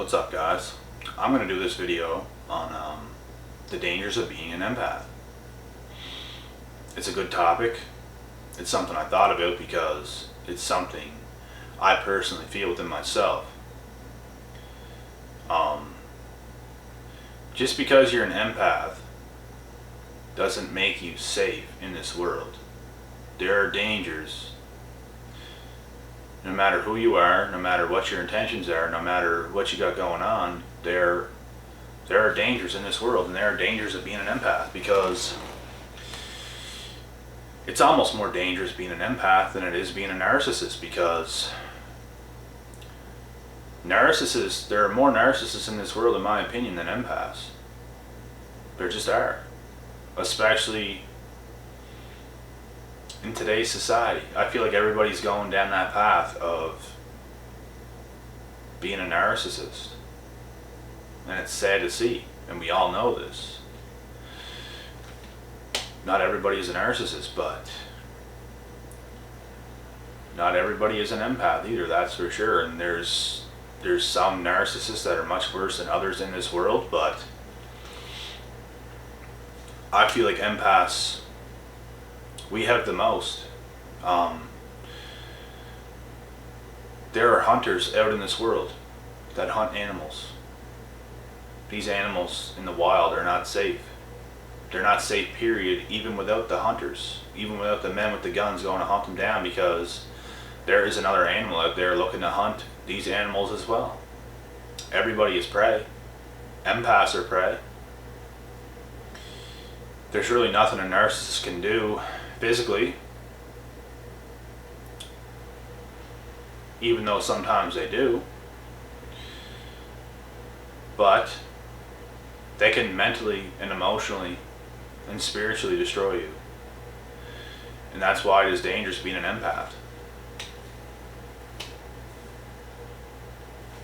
What's up, guys? I'm going to do this video on the dangers of being an empath. It's a good topic. It's something I thought about because it's something I personally feel within myself. Just because you're an empath doesn't make you safe in this world. There are dangers. No matter who you are, no matter what your intentions are, no matter what you got going on, there are dangers in this world, and there are dangers of being an empath, because it's almost more dangerous being an empath than it is being a narcissist, because there are more narcissists in this world, in my opinion, than empaths. There just are. Especially in today's society. I feel like everybody's going down that path of being a narcissist. And it's sad to see, and we all know this. Not everybody is a narcissist, but not everybody is an empath either, that's for sure. And there's some narcissists that are much worse than others in this world, but I feel like empaths, we have the most. There are hunters out in this world that hunt animals. These animals in the wild are not safe. They're not safe, period, even without the hunters, even without the men with the guns going to hunt them down, because there is another animal out there looking to hunt these animals as well. Everybody is prey. Empaths are prey. There's really nothing a narcissist can do physically, even though sometimes they do, but they can mentally and emotionally and spiritually destroy you. And that's why it is dangerous being an empath.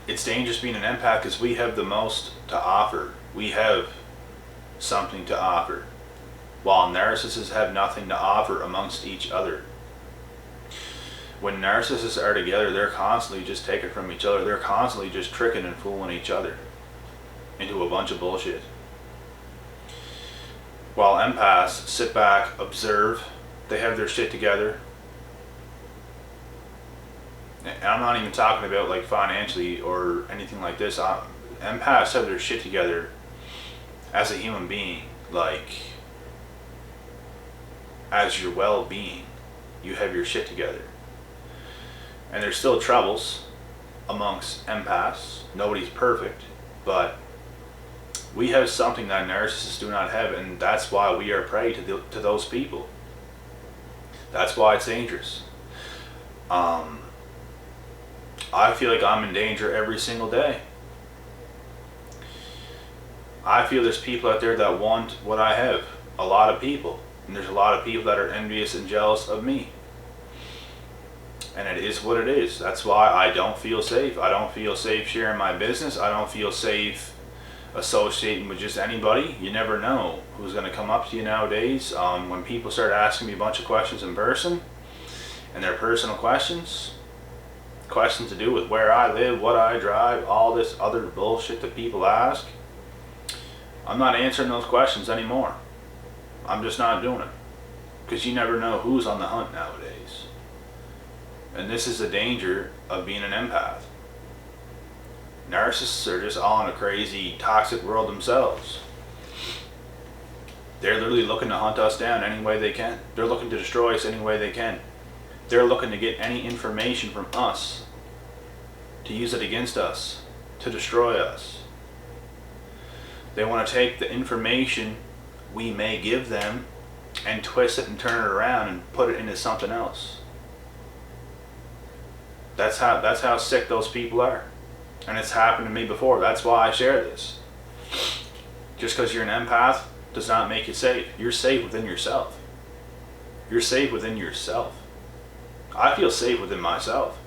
It's dangerous being an empath because we have the most to offer. We have something to offer, while narcissists have nothing to offer amongst each other. When narcissists are together, they're constantly just taking from each other. They're constantly just tricking and fooling each other into a bunch of bullshit. While empaths sit back, observe, they have their shit together. And I'm not even talking about like financially or anything like this. Empaths have their shit together as a human being, like as your well-being. You have your shit together. And there's still troubles amongst empaths. Nobody's perfect, but we have something that narcissists do not have, and that's why we are prey to those people. That's why it's dangerous. I feel like I'm in danger every single day. I feel there's people out there that want what I have. A lot of people. And there's a lot of people that are envious and jealous of me. And it is what it is. That's why I don't feel safe. I don't feel safe sharing my business. I don't feel safe associating with just anybody. You never know who's going to come up to you nowadays. When people start asking me a bunch of questions in person, and they're personal questions to do with where I live, what I drive, all this other bullshit that people ask, I'm not answering those questions anymore. I'm just not doing it, because you never know who's on the hunt nowadays. And this is the danger of being an empath. Narcissists are just all in a crazy, toxic world themselves. They're literally looking to hunt us down any way they can. They're looking to destroy us any way they can. They're looking to get any information from us, to use it against us, to destroy us. They want to take the information we may give them and twist it and turn it around and put it into something else. That's how sick those people are. And it's happened to me before. That's why I share this. Just because you're an empath does not make you safe. You're safe within yourself. You're safe within yourself. I feel safe within myself.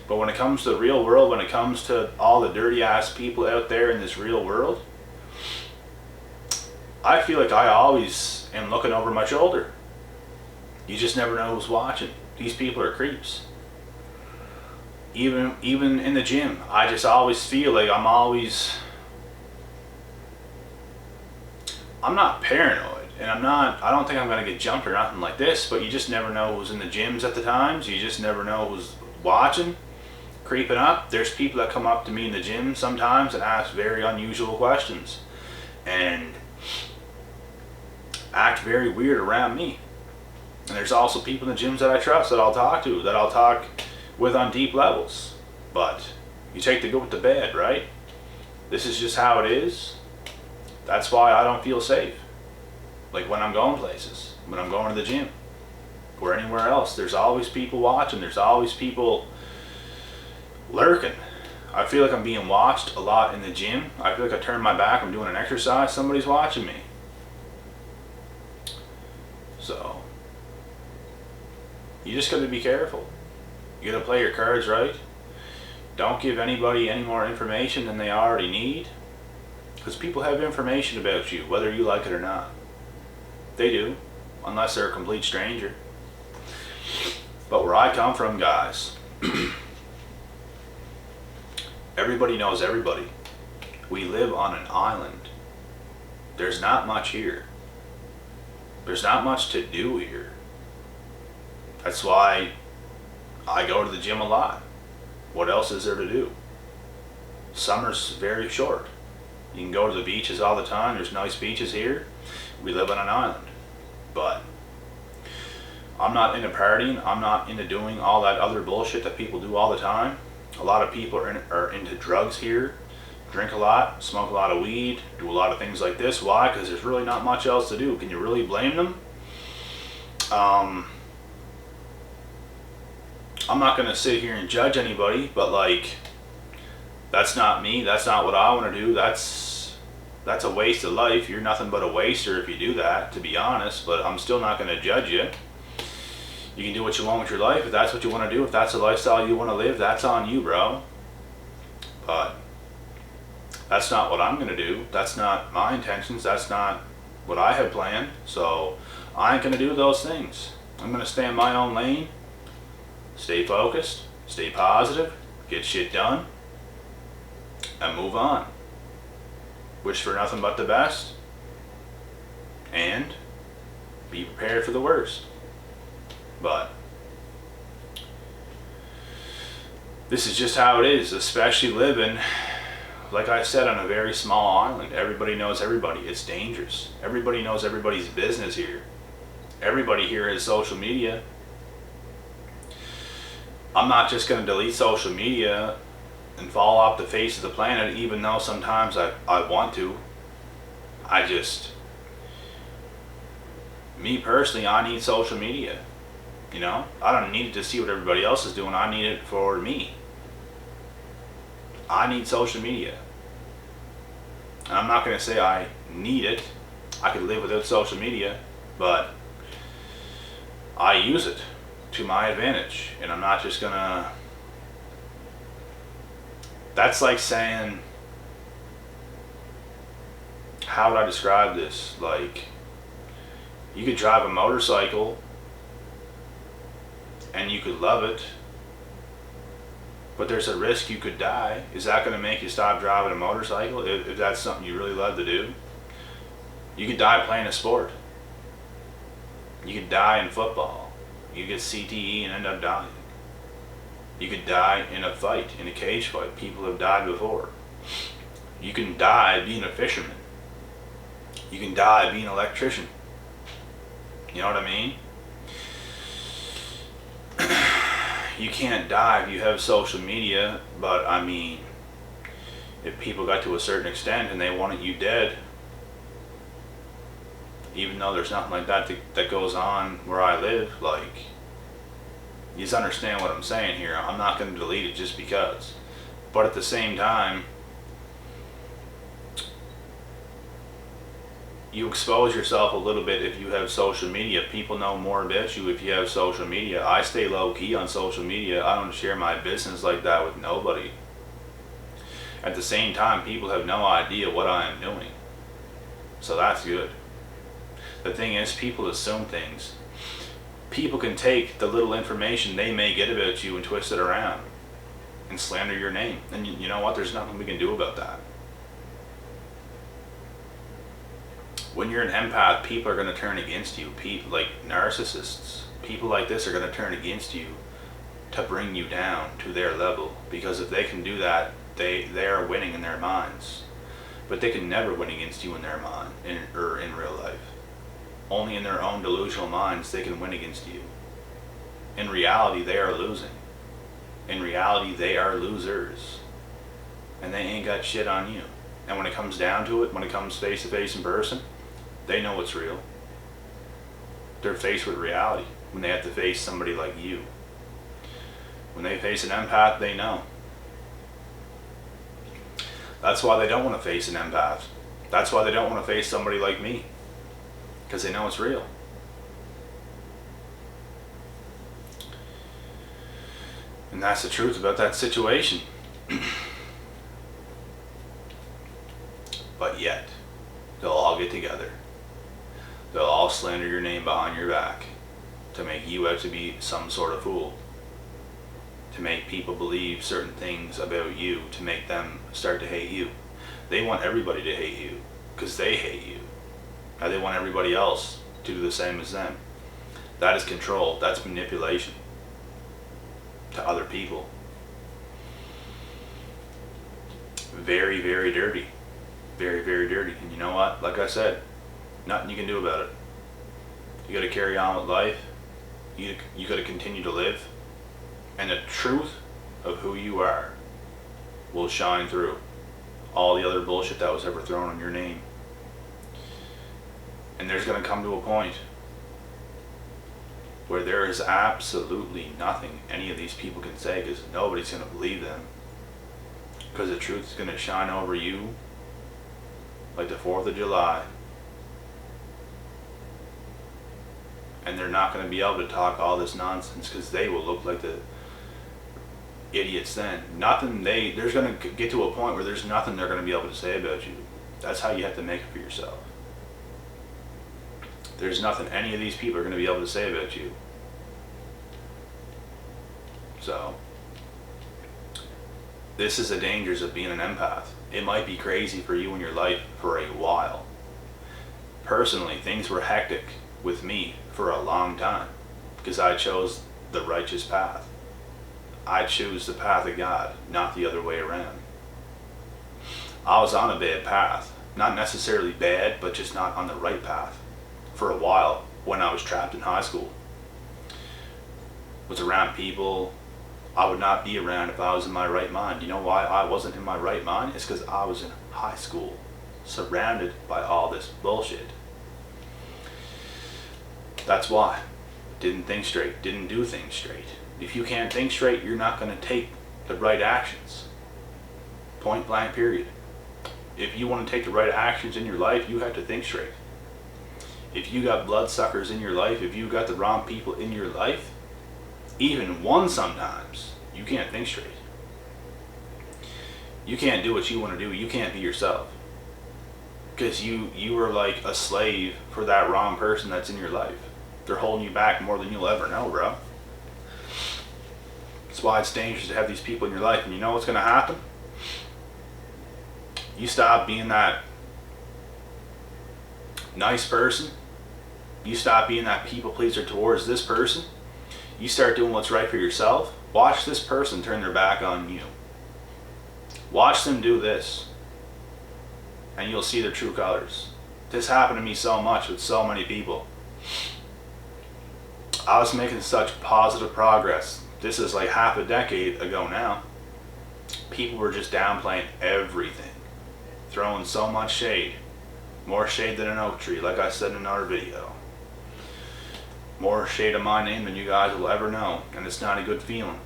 But when it comes to the real world, when it comes to all the dirty ass people out there in this real world, I feel like I always am looking over my shoulder. – You just never know who's watching. These people are creeps. Even in the gym, I just always feel like I'm not paranoid, and I don't think I'm gonna get jumped or nothing like this, but you just never know who's in the gyms at the times. You just never know who's watching, creeping up. There's people that come up to me in the gym sometimes and ask very unusual questions and act very weird around me. And there's also people in the gyms that I trust, that I'll talk to, that I'll talk with on deep levels. But you take the good with the bad, right? This is just how it is. That's why I don't feel safe. Like when I'm going places, when I'm going to the gym, or anywhere else, there's always people watching. There's always people lurking. I feel like I'm being watched a lot in the gym. I feel like I turn my back, I'm doing an exercise, somebody's watching me. So, you just gotta be careful. You gotta play your cards right. Don't give anybody any more information than they already need. Because people have information about you, whether you like it or not. They do, unless they're a complete stranger. But where I come from, guys, everybody knows everybody. We live on an island. There's not much here. There's not much to do here. That's why I go to the gym a lot. What else is there to do? Summer's very short. You can go to the beaches all the time. There's nice beaches here. We live on an island. But I'm not into partying. I'm not into doing all that other bullshit that people do all the time. A lot of people are into drugs here. Drink a lot, smoke a lot of weed, do a lot of things like this. Why? Because there's really not much else to do. Can you really blame them? I'm not going to sit here and judge anybody, but like, that's not me. That's not what I want to do. That's a waste of life. You're nothing but a waster if you do that, to be honest, but I'm still not going to judge you. You can do what you want with your life. If that's what you want to do, if that's a lifestyle you want to live, that's on you, bro. But that's not what I'm going to do. That's not my intentions. That's not what I have planned. So I ain't going to do those things. I'm going to stay in my own lane, stay focused, stay positive, get shit done, and move on. Wish for nothing but the best, and be prepared for the worst. But this is just how it is, especially living, like I said, on a very small island. Everybody knows everybody. It's dangerous. Everybody knows everybody's business here. Everybody here has social media. I'm not just going to delete social media and fall off the face of the planet, even though sometimes I want to. Me personally, I need social media. You know, I don't need it to see what everybody else is doing. I need it for me. I need social media. And I'm not going to say I need it. I could live without social media, but I use it to my advantage. And I'm not just going to... That's like saying... How would I describe this? Like, you could drive a motorcycle and you could love it, but there's a risk you could die. Is that going to make you stop driving a motorcycle if that's something you really love to do? You could die playing a sport. You could die in football. You get CTE and end up dying. You could die in a fight, in a cage fight. People have died before. You can die being a fisherman. You can die being an electrician. You know what I mean? You can't die if you have social media, but I mean, if people got to a certain extent and they wanted you dead, even though there's nothing like that goes on where I live, like, you just understand what I'm saying here. I'm not going to delete it just because. But at the same time, you expose yourself a little bit if you have social media. People know more about you if you have social media. I stay low key on social media. I don't share my business like that with nobody. At the same time, people have no idea what I am doing. So that's good. The thing is, people assume things. People can take the little information they may get about you and twist it around. and slander your name. And you know what? There's nothing we can do about that. When you're an empath, people are going to turn against you. Like narcissists, people like this are going to turn against you to bring you down to their level. Because if they can do that, they are winning in their minds. But they can never win against you in their mind, or in real life. Only in their own delusional minds they can win against you. In reality, they are losing. In reality, they are losers. And they ain't got shit on you. And when it comes down to it, when it comes face to face in person, they know it's real. They're faced with reality when they have to face somebody like you. When they face an empath, they know. That's why they don't want to face an empath. That's why they don't want to face somebody like me. Because they know it's real. And that's the truth about that situation. But yet, they'll all get together. They'll all slander your name behind your back to make you out to be some sort of fool. To make people believe certain things about you, to make them start to hate you. They want everybody to hate you because they hate you. Now they want everybody else to do the same as them. That is control. That's manipulation to other people. Very, very dirty. Very, very dirty. And you know what? Like I said, nothing you can do about it. You got to carry on with life. You got to continue to live. And the truth of who you are will shine through all the other bullshit that was ever thrown on your name. And there's going to come to a point where there is absolutely nothing any of these people can say, because nobody's going to believe them. Because the truth is going to shine over you like the 4th of July. And they're not going to be able to talk all this nonsense because they will look like the idiots then. There's going to get to a point where there's nothing they're going to be able to say about you. That's how you have to make it for yourself. There's nothing any of these people are going to be able to say about you. So, this is the dangers of being an empath. It might be crazy for you in your life for a while. Personally, things were hectic with me for a long time because I chose the righteous path. I choose the path of God, not the other way around. I was on a bad path. Not necessarily bad, but just not on the right path for a while when I was trapped in high school. Was around people I would not be around if I was in my right mind. You know why I wasn't in my right mind? It's because I was in high school, surrounded by all this bullshit. That's why. Didn't think straight, didn't do things straight. If you can't think straight, you're not going to take the right actions. Point blank, period. If you want to take the right actions in your life, you have to think straight. If you got bloodsuckers in your life, if you got the wrong people in your life, even one sometimes, you can't think straight. You can't do what you want to do. You can't be yourself. Because you are like a slave for that wrong person that's in your life. They're holding you back more than you'll ever know, bro. That's why it's dangerous to have these people in your life. And you know what's going to happen? You stop being that nice person. You stop being that people pleaser towards this person. You start doing what's right for yourself. Watch this person turn their back on you. Watch them do this. And you'll see their true colors. This happened to me so much with so many people. I was making such positive progress. This is like half a decade ago now. People were just downplaying everything. Throwing so much shade. More shade than an oak tree, like I said in another video. More shade of my name than you guys will ever know. And it's not a good feeling.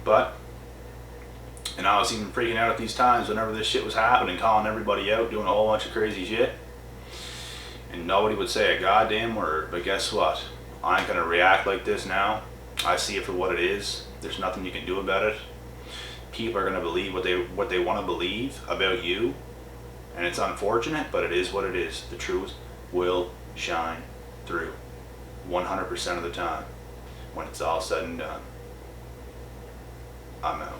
And I was even freaking out at these times whenever this shit was happening, calling everybody out, doing a whole bunch of crazy shit. And nobody would say a goddamn word. But guess what? I ain't gonna react like this now. I see it for what it is. There's nothing you can do about it. People are gonna believe what they want to believe about you. And it's unfortunate, but it is what it is. The truth will shine through 100% of the time when it's all said and done. I'm out.